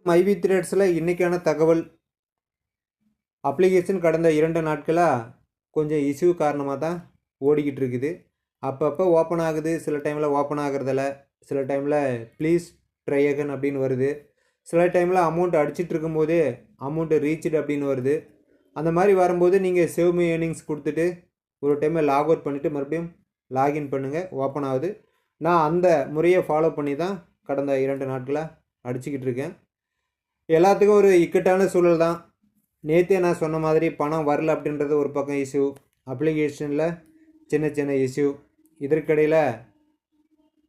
மைவி த்ரெட்ஸில் இன்றைக்கான தகவல். அப்ளிகேஷன் கடந்த 2 நாட்களாக கொஞ்சம் இஷ்யூ காரணமாக தான் ஓடிக்கிட்டு இருக்குது. அப்பப்போ ஓப்பன் ஆகுது, சில டைமில் ஓப்பன் ஆகிறதில்ல, சில டைமில் ப்ளீஸ் ட்ரை அகன் அப்படின்னு வருது, சில டைமில் அமௌண்ட் அடிச்சிட்டு இருக்கும்போதே அமௌண்ட்டு ரீச்டு அப்படின்னு வருது. அந்த மாதிரி வரும்போது நீங்கள் சேவ் மை ஏர்னிங்ஸ் கொடுத்துட்டு ஒரு டைமை லாக் அவுட் பண்ணிவிட்டு மறுபடியும் லாகின் பண்ணுங்கள், ஓப்பன் ஆகுது. நான் அந்த முறையை ஃபாலோ பண்ணி தான் கடந்த 2 நாட்களாக அடிச்சுக்கிட்டு இருக்கேன். எல்லாத்துக்கும் ஒரு இக்கட்டான சூழல் தான். நேற்றே நான் சொன்ன மாதிரி பணம் வரல அப்படின்றது ஒரு பக்கம் இஷ்யூ, அப்ளிகேஷனில் சின்ன சின்ன இஷ்யூ, இதற்கிடையில்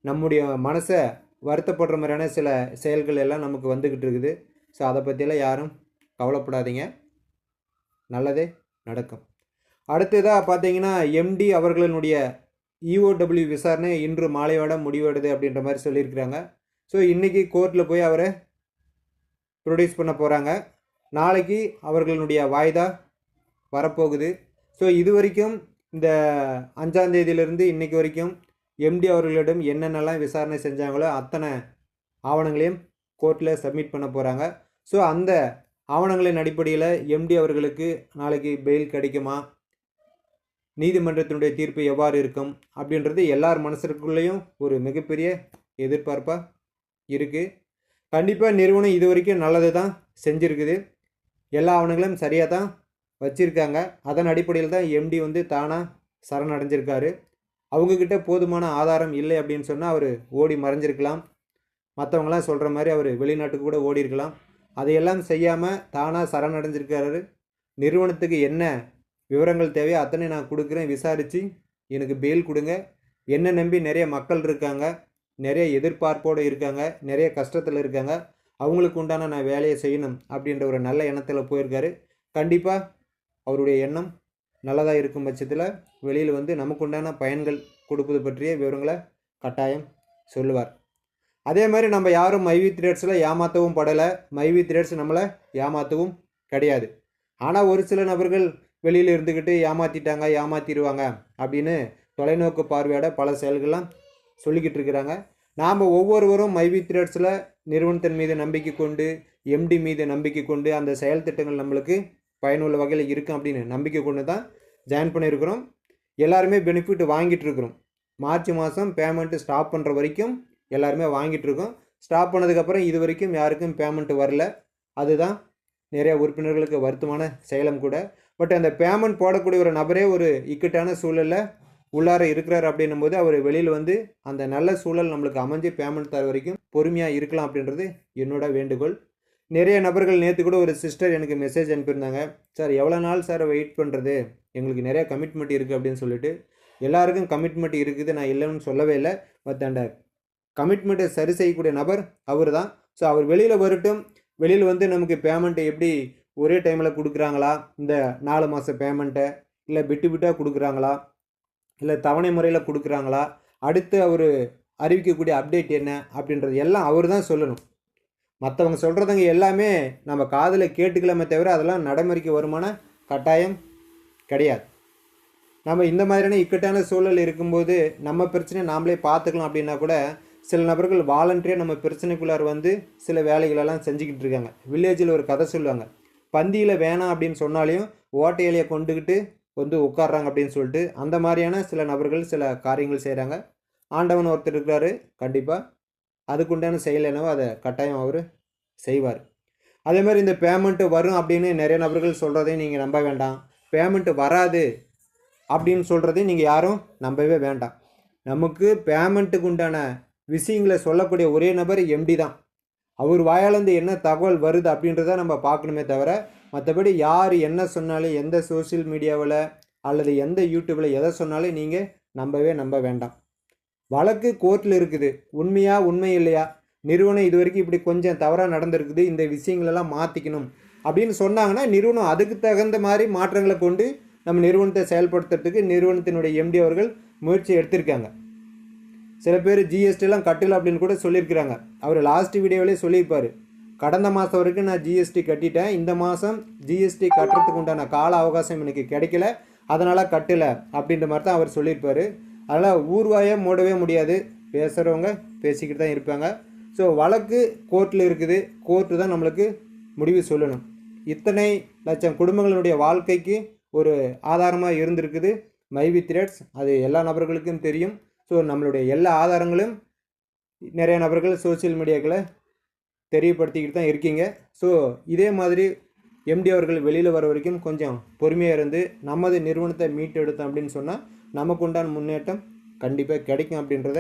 நம்முடைய மனசை வருத்தப்படுற மாதிரியான சில செயல்கள் எல்லாம் நமக்கு வந்துக்கிட்டு இருக்குது. ஸோ அதை பற்றியெல்லாம் யாரும் கவலைப்படாதீங்க, நல்லதே நடக்கும். அடுத்ததாக பார்த்தீங்கன்னா எம்டி அவர்களினுடைய இஓடபிள்யூ விசாரணை இன்று மாலையோட முடிவெடுது அப்படின்ற மாதிரி சொல்லியிருக்கிறாங்க. ஸோ இன்றைக்கி கோர்ட்டில் போய் அவரை ப்ரொடியூஸ் பண்ண போகிறாங்க. நாளைக்கு அவர்களுடைய வாய்தா வரப்போகுது. ஸோ இது வரைக்கும் இந்த 5ஆம் தேதியிலிருந்து இன்றைக்கு வரைக்கும் எம்டி அவர்களிடம் என்னென்னலாம் விசாரணை செஞ்சாங்களோ அத்தனை ஆவணங்களையும் கோர்ட்டில் சப்மிட் பண்ண போகிறாங்க. ஸோ அந்த ஆவணங்களின் அடிப்படையில் எம்டி அவர்களுக்கு நாளைக்கு பெயில் கிடைக்குமா, நீதிமன்றத்தினுடைய தீர்ப்பு எவ்வாறு இருக்கும் அப்படின்றது எல்லார் மனசுக்குள்ளேயும் ஒரு மிகப்பெரிய எதிர்பார்ப்பாக இருக்குது. கண்டிப்பாக நிறுவனம் இது வரைக்கும் நல்லது தான் செஞ்சுருக்குது, எல்லா ஆவணங்களும் சரியாக தான் வச்சுருக்காங்க. அதன் அடிப்படையில் தான் எம்டி தானாக சரணடைஞ்சிருக்காரு. அவங்கக்கிட்ட போதுமான ஆதாரம் இல்லை அப்படின்னு சொன்னால் அவர் ஓடி மறைஞ்சிருக்கலாம், மற்றவங்களாம் சொல்கிற மாதிரி அவர் வெளிநாட்டுக்கு கூட ஓடி இருக்கலாம். அதையெல்லாம் செய்யாமல் தானாக சரணடைஞ்சிருக்காரு. நிறுவனத்துக்கு என்ன விவரங்கள் தேவையோ அத்தனை நான் கொடுக்குறேன், விசாரித்து எனக்கு பெயில் கொடுங்க. என்ன நம்பி நிறைய மக்கள் இருக்காங்க, நிறைய எதிர்பார்ப்போடு இருக்காங்க, நிறைய கஷ்டத்தில் இருக்காங்க, அவங்களுக்கு உண்டான நான் வேலையை செய்யணும் அப்படின்ற ஒரு நல்ல எண்ணத்தில் போயிருக்காரு. கண்டிப்பாக அவருடைய எண்ணம் நல்லதாக இருக்கும் பட்சத்தில் வெளியில் நமக்கு உண்டான பயன்கள் கொடுப்பது பற்றிய விவரங்களை கட்டாயம் சொல்லுவார். அதே மாதிரி நம்ம யாரும் மைவி த்ரெட்ஸில் ஏமாற்றவும் படலை, மைவி த்ரெட்ஸ் நம்மளை ஏமாற்றவும் கிடையாது. ஆனால் ஒரு சில நபர்கள் வெளியில் இருந்துக்கிட்டு ஏமாற்றிட்டாங்க, ஏமாற்றிடுவாங்க அப்படின்னு தொலைநோக்கு பார்வையோட பல செயல்கள்லாம் சொல்லிக்கிட்டு இருக்கிறாங்க. நாம் ஒவ்வொருவரும் மைவி த்ரெட்ஸில் நிறுவனத்தின் மீது நம்பிக்கை கொண்டு, எம்டி மீது நம்பிக்கை கொண்டு, அந்த செயல் திட்டங்கள் நம்மளுக்கு பயனுள்ள வகையில் இருக்கும் அப்படின்னு நம்பிக்கை கொண்டு தான் ஜாயின் பண்ணியிருக்கிறோம். எல்லாருமே பெனிஃபிட் வாங்கிட்டு இருக்கிறோம். மார்ச் மாதம் பேமெண்ட்டு ஸ்டாப் பண்ணுற வரைக்கும் எல்லாருமே வாங்கிட்டு இருக்கோம். ஸ்டாப் பண்ணதுக்கப்புறம் இது வரைக்கும் யாருக்கும் பேமெண்ட் வரல. அதுதான் நிறைய உறுப்பினர்களுக்கு வருத்தமான செயலும் கூட. பட் அந்த பேமெண்ட் போடக்கூடிய ஒரு நபரே ஒரு இக்கட்டான சூழலில் உள்ளார இருக்கிறார் அப்படின்னும் போது அவர் வெளியில் அந்த நல்ல சூழல் நம்மளுக்கு அமைஞ்சு பேமெண்ட் தர வரைக்கும் பொறுமையாக இருக்கலாம் அப்படின்றது என்னோட வேண்டுகோள். நிறைய நபர்கள் நேற்று கூட ஒரு சிஸ்டர் எனக்கு மெசேஜ் அனுப்பியிருந்தாங்க, சார் எவ்வளோ நாள் சார் வெயிட் பண்ணுறது, எங்களுக்கு நிறைய கமிட்மெண்ட் இருக்குது அப்படின்னு சொல்லிட்டு. எல்லாருக்கும் கமிட்மெண்ட் இருக்குது, நான் இல்லைன்னு சொல்லவே இல்லை. பட் அந்த கமிட்மெண்ட்டை சரி செய்யக்கூடிய நபர் அவர் தான். ஸோ அவர் வெளியில் வரட்டும். வெளியில் நமக்கு பேமெண்ட்டை எப்படி ஒரே டைமில் கொடுக்குறாங்களா, இந்த 4 மாத பேமெண்ட்டை இல்லை பிட்டு பிட்டாக கொடுக்குறாங்களா, இல்லை தவணை முறையில் கொடுக்குறாங்களா, அடுத்து அவர் அறிவிக்கக்கூடிய அப்டேட் என்ன அப்படின்றது எல்லாம் அவர் தான் சொல்லணும். மற்றவங்க சொல்கிறதுங்க எல்லாமே நம்ம காதில் கேட்டுக்கலாமே தவிர அதெல்லாம் நடைமுறைக்கு வருமான கட்டாயம் கிடையாது. நம்ம இந்த மாதிரியான இக்கட்டான சூழல் இருக்கும்போது நம்ம பிரச்சனையை நாமளே பார்த்துக்கலாம் அப்படின்னா கூட சில நபர்கள் வாலண்டரியாக நம்ம பிரச்சனைக்குள்ளார் சில வேலைகளெல்லாம் செஞ்சுக்கிட்டு இருக்காங்க. வில்லேஜில் ஒரு கதை சொல்லுவாங்க, பந்தியில் வேணாம் அப்படின்னு சொன்னாலையும் ஓட்டை இலையை கொண்டுக்கிட்டு உட்காடுறாங்க அப்படின்னு சொல்லிட்டு. அந்த மாதிரியான சில நபர்கள் சில காரியங்கள் செய்கிறாங்க. ஆண்டவன் ஒருத்தர் இருக்கிறாரு, கண்டிப்பாக அதுக்குண்டான செயல் என்னவோ அதை கட்டாயம் அவர் செய்வார். அதே மாதிரி இந்த பேமெண்ட்டு வரும் அப்படின்னு நிறைய நபர்கள் சொல்கிறதையும் நீங்கள் நம்ப வேண்டாம். பேமெண்ட்டு வராது அப்படின்னு சொல்கிறதையும் நீங்கள் யாரும் நம்பவே வேண்டாம். நமக்கு பேமெண்ட்டுக்கு உண்டான விஷயங்களை சொல்லக்கூடிய ஒரே நபர் எம்டி தான். அவர் வாயாலேருந்து என்ன தகவல் வருது அப்படின்றத நம்ம பார்க்கணுமே தவிர மற்றபடி யார் என்ன சொன்னாலும் எந்த சோசியல் மீடியாவில் அல்லது எந்த யூடியூப்பில் எதை சொன்னாலும் நீங்கள் நம்ப வேண்டாம். வழக்கு கோர்ட்டில் இருக்குது, உண்மையா உண்மை இல்லையா, நிறுவனம் இது வரைக்கும் இப்படி கொஞ்சம் தவறாக நடந்திருக்குது, இந்த விஷயங்களெல்லாம் மாற்றிக்கணும் அப்படின்னு சொன்னாங்கன்னா நிறுவனம் அதுக்கு தகுந்த மாதிரி மாற்றங்களை கொண்டு நம்ம நிறுவனத்தை செயல்படுத்துறதுக்கு நிறுவனத்தினுடைய எம்டி அவர்கள் முயற்சி எடுத்திருக்காங்க. சில பேர் ஜிஎஸ்டிலாம் கட்டலை அப்படின்னு கூட சொல்லியிருக்கிறாங்க. அவர் லாஸ்ட் வீடியோவிலே சொல்லியிருப்பார், கடந்த மாதம் வரைக்கும் நான் ஜிஎஸ்டி கட்டிட்டேன், இந்த மாதம் ஜிஎஸ்டி கட்டுறதுக்கு உண்டான கால அவகாசம் எனக்கு கிடைக்கல, அதனால் கட்டலை அப்படின்ற மாதிரி தான் அவர் சொல்லியிருப்பார். அதனால் ஊர்வாயை மூடவே முடியாது, பேசுகிறவங்க பேசிக்கிட்டு தான் இருப்பாங்க. ஸோ வழக்கு கோர்ட்டில் இருக்குது, கோர்ட்டு தான் நம்மளுக்கு முடிவு சொல்லணும். இத்தனை லட்சம் குடும்பங்களுடைய வாழ்க்கைக்கு ஒரு ஆதாரமாக இருந்திருக்குது மைவி த்ரெட்ஸ். அது எல்லா நபர்களுக்கும் தெரியும். ஸோ நம்மளுடைய எல்லா ஆதாரங்களும் நிறைய நபர்கள் சோசியல் மீடியாக்களை தெரியப்படுத்திக்கிட்டு தான் இருக்கீங்க. ஸோ இதே மாதிரி எம்டி அவர்கள் வெளியில் வர வரைக்கும் கொஞ்சம் பொறுமையாக இருந்து நமது நிறுவனத்தை மீட்டெடுத்தோம் அப்படின்னு சொன்னால் நமக்கு உண்டான முன்னேற்றம் கண்டிப்பாக கிடைக்கும் அப்படின்றத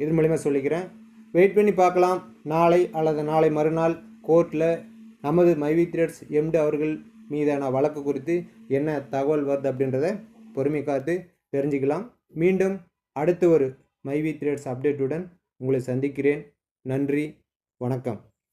இது மூலிமா சொல்லிக்கிறேன். வெயிட் பண்ணி பார்க்கலாம். நாளை அல்லது நாளை மறுநாள் கோர்ட்டில் நமது மைவி த்ரெட்ஸ் எம்டி அவர்கள் மீதான வழக்கு குறித்து என்ன தகவல் வருது அப்படின்றத பொறுமை காத்து தெரிஞ்சுக்கலாம். மீண்டும் அடுத்த ஒரு மைவி த்ரெட்ஸ் அப்டேட்டுடன் உங்களை சந்திக்கிறேன். நன்றி, வணக்கம்.